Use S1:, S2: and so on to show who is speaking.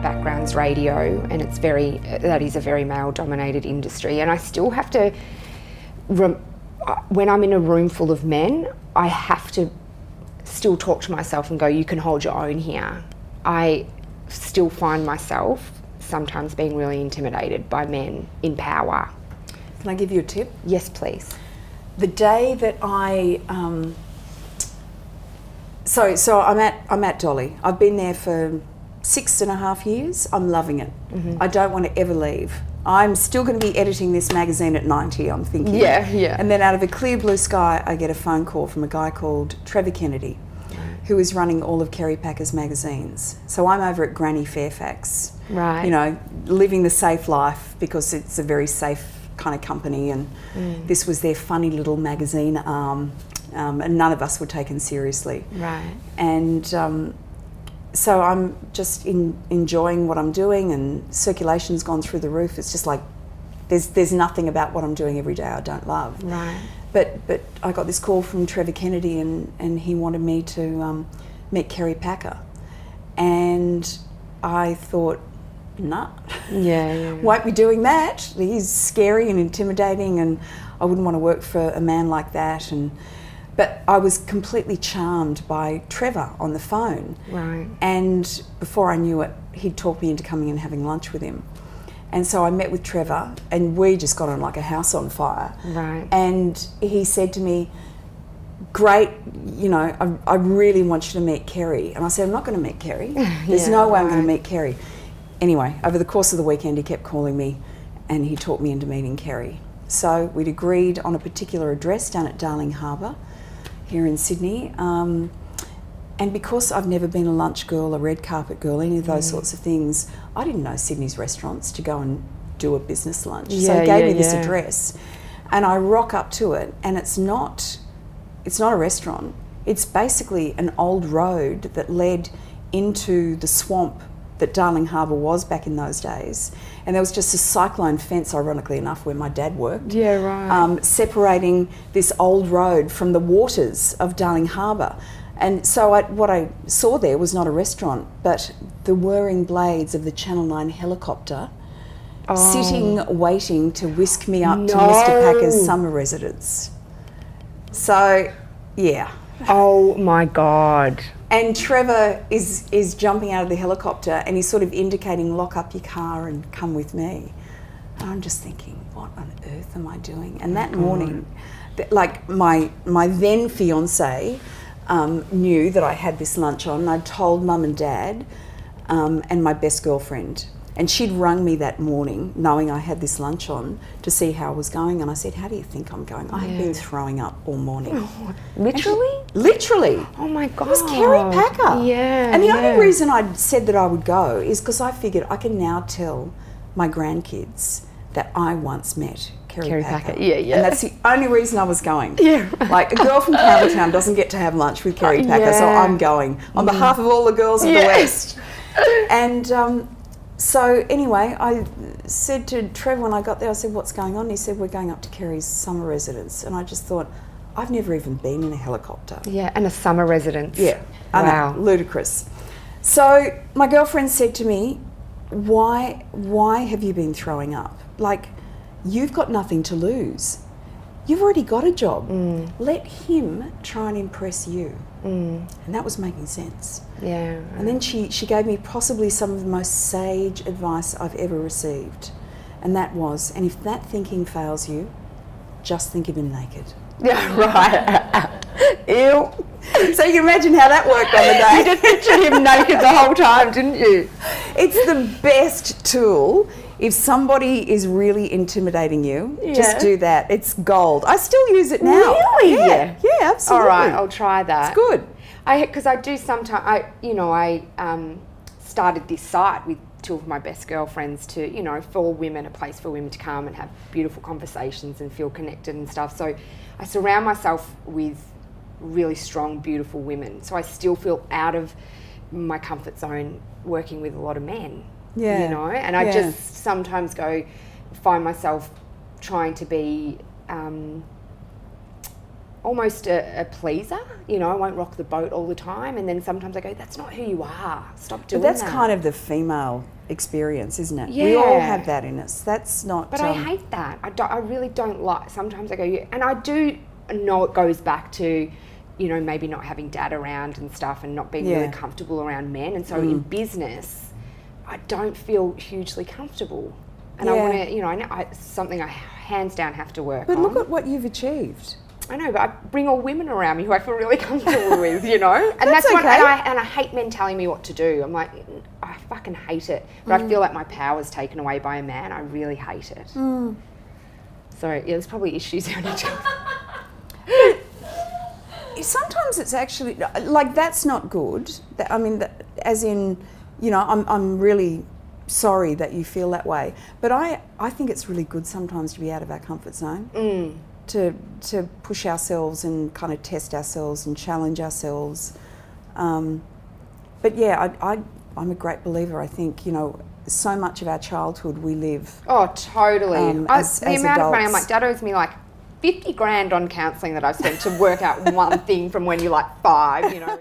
S1: background's radio, and that is a very male-dominated industry, and I still have to, when I'm in a room full of men, I have to still talk to myself and go, you can hold your own here. I still find myself sometimes being really intimidated by men in power.
S2: Can I give you a tip?
S1: Yes, please.
S2: The day that I'm at Dolly. I've been there for 6.5 years. I'm loving it. Mm-hmm. I don't want to ever leave. I'm still going to be editing this magazine at 90, I'm thinking.
S1: Yeah, yeah.
S2: And then out of a clear blue sky, I get a phone call from a guy called Trevor Kennedy, who is running all of Kerry Packer's magazines. So I'm over at Granny Fairfax,
S1: right?
S2: You know, living the safe life because it's a very safe kind of company, and this was their funny little magazine arm, and none of us were taken seriously.
S1: Right.
S2: And so I'm just enjoying what I'm doing, and circulation's gone through the roof. It's just like there's nothing about what I'm doing every day I don't love.
S1: Right.
S2: But I got this call from Trevor Kennedy, and he wanted me to meet Kerry Packer, and I thought, nah,
S1: yeah.
S2: won't be doing that. He's scary and intimidating, and I wouldn't want to work for a man like that. But I was completely charmed by Trevor on the phone.
S1: Right.
S2: And before I knew it, he'd talked me into coming and having lunch with him. And so I met with Trevor, and we just got on like a house on fire.
S1: Right.
S2: And he said to me, great, you know, I really want you to meet Kerry. And I said, I'm not going to meet Kerry. There's no way I'm going to meet Kerry. Anyway, over the course of the weekend, he kept calling me, and he talked me into meeting Kerry. So we'd agreed on a particular address down at Darling Harbour here in Sydney. And because I've never been a lunch girl, a red carpet girl, any of those sorts of things, I didn't know Sydney's restaurants to go and do a business lunch. So he gave me this address, and I rock up to it, and it's not a restaurant. It's basically an old road that led into the swamp that Darling Harbour was back in those days. And there was just a cyclone fence, ironically enough, where my dad worked.
S1: Yeah, right.
S2: Separating this old road from the waters of Darling Harbour. And so what I saw there was not a restaurant, but the whirring blades of the Channel 9 helicopter sitting, waiting to whisk me up to Mr. Packer's summer residence. So, yeah.
S1: Oh my God.
S2: And Trevor is jumping out of the helicopter, and he's sort of indicating, lock up your car and come with me. And I'm just thinking, what on earth am I doing? And that morning, like my then fiance knew that I had this lunch on, and I'd told Mum and Dad and my best girlfriend. And she'd rung me that morning knowing I had this lunch on to see how I was going. And I said, how do you think I'm going? I have been throwing up all morning.
S1: Oh, literally?
S2: Literally.
S1: Oh my God.
S2: It was Kerry Packer.
S1: Yeah.
S2: And the only reason I'd said that I would go is because I figured I can now tell my grandkids that I once met Kerry Packer.
S1: Yeah, yeah.
S2: And that's the only reason I was going.
S1: Yeah.
S2: Like, a girl from Campbelltown doesn't get to have lunch with Kerry Packer, so I'm going on behalf of all the girls of the West. And so anyway, I said to Trevor when I got there, I said, what's going on? And he said, we're going up to Kerry's summer residence. And I just thought, I've never even been in a helicopter.
S1: Yeah, and a summer residence.
S2: Yeah,
S1: wow.
S2: I know, ludicrous. So my girlfriend said to me, why have you been throwing up? Like, you've got nothing to lose. You've already got a job. Let him try and impress you. And that was making sense.
S1: Yeah. Right.
S2: And then she gave me possibly some of the most sage advice I've ever received. And that was, and if that thinking fails you, just think of him naked.
S1: Yeah, right. Ew.
S2: So you can imagine how that worked on the day.
S1: You just pictured him naked the whole time, didn't you?
S2: It's the best tool. If somebody is really intimidating you, just do that. It's gold. I still use it now.
S1: Really?
S2: Yeah, absolutely.
S1: All right, I'll try that.
S2: It's good.
S1: Because I do sometimes, I started this site with two of my best girlfriends to, for women, a place for women to come and have beautiful conversations and feel connected and stuff. So I surround myself with really strong, beautiful women. So I still feel out of my comfort zone working with a lot of men.
S2: Yeah.
S1: And I just sometimes find myself trying to be almost a pleaser. You know, I won't rock the boat all the time, and then sometimes I go, that's not who you are. Stop doing that.
S2: But that's kind of the female experience, isn't it?
S1: Yeah.
S2: We all have that in us. That's not...
S1: But I hate that. I really don't like... Sometimes I go... And I do know it goes back to, you know, maybe not having dad around and stuff and not being really comfortable around men. And so in business, I don't feel hugely comfortable. And I want to... You know, it's something I hands down have to work on.
S2: But look at what you've achieved.
S1: I know, but I bring all women around me who I feel really comfortable with, you know? And that's
S2: okay.
S1: what, and I hate men telling me what to do. I'm like, I fucking hate it. But I feel like my power's taken away by a man. I really hate it. So, yeah, there's probably issues I need to...
S2: Sometimes it's actually, like, that's not good. I mean, as in, you know, I'm really sorry that you feel that way. But I think it's really good sometimes to be out of our comfort zone. To push ourselves and kind of test ourselves and challenge ourselves. But yeah, I'm a great believer. I think, you know, so much of our childhood we live.
S1: Oh, totally.
S2: As
S1: the amount of money, I'm
S2: adults.
S1: like, Dad owes me like 50 grand on counselling that I've spent to work out one thing from when you're like 5, you know.